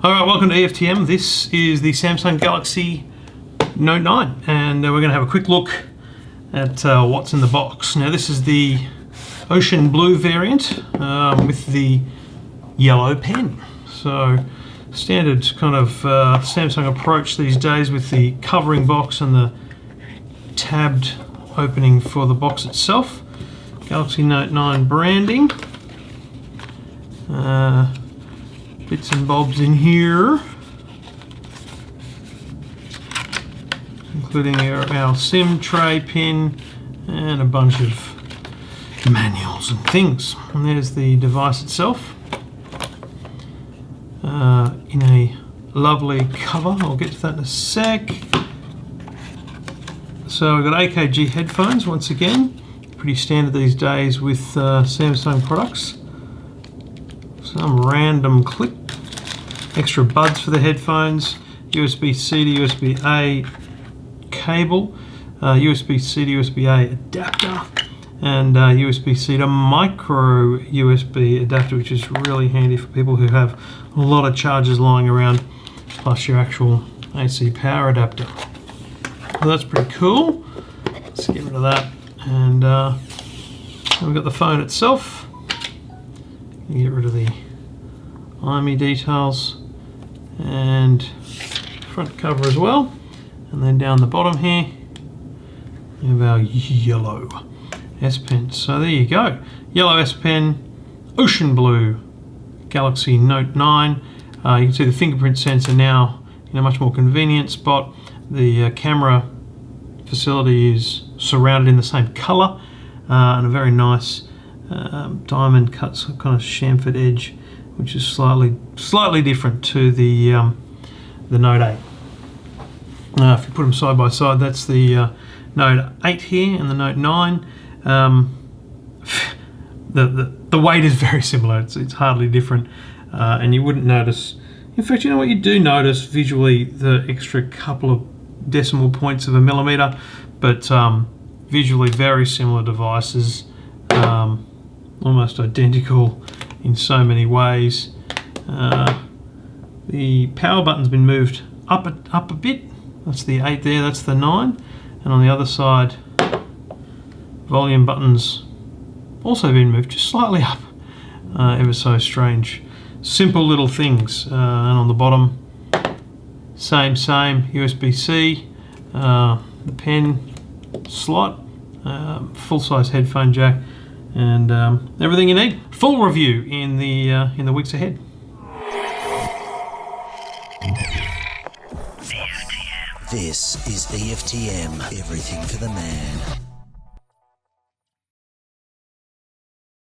Alright, welcome to EFTM. This is the Samsung Galaxy Note 9 and we're going to have a quick look at what's in the box. Now this is the ocean blue variant with the yellow pen. So standard kind of Samsung approach these days with the covering box and the tabbed opening for the box itself. Galaxy Note 9 branding. Bits and bobs in here, including our SIM tray pin and a bunch of manuals and things. And there's the device itself in a lovely cover. I'll get to that in a sec. So we've got AKG headphones once again, pretty standard these days with Samsung products. Some random clip, extra buds for the headphones, USB-C to USB-A cable, USB-C to USB-A adapter, and USB-C to micro USB adapter, which is really handy for people who have a lot of chargers lying around, plus your actual AC power adapter. So that's pretty cool. Let's get rid of that, and then we've got the phone itself. Get rid of the IMEI details and front cover as well, and then down the bottom here we have our yellow S Pen. So there you go, yellow S Pen, ocean blue Galaxy Note 9. You can see the fingerprint sensor now in a much more convenient spot. The camera facility is surrounded in the same color and a very nice diamond cut, so kind of chamfered edge, which is slightly different to the Note 8. If you put them side by side, that's the Note 8 here and the Note 9. The weight is very similar. It's hardly different, and you wouldn't notice. In fact, you know what? You do notice visually the extra couple of decimal points of a millimeter, but visually very similar devices, almost identical in so many ways. The power button's been moved up a bit. That's the 8 there, that's the 9. And on the other side, volume button's also been moved just slightly up. Ever so strange. Simple little things. And on the bottom, same, USB-C, the pen slot, full-size headphone jack, and everything you need. Full review in the weeks ahead. This is EFTM, everything for the man.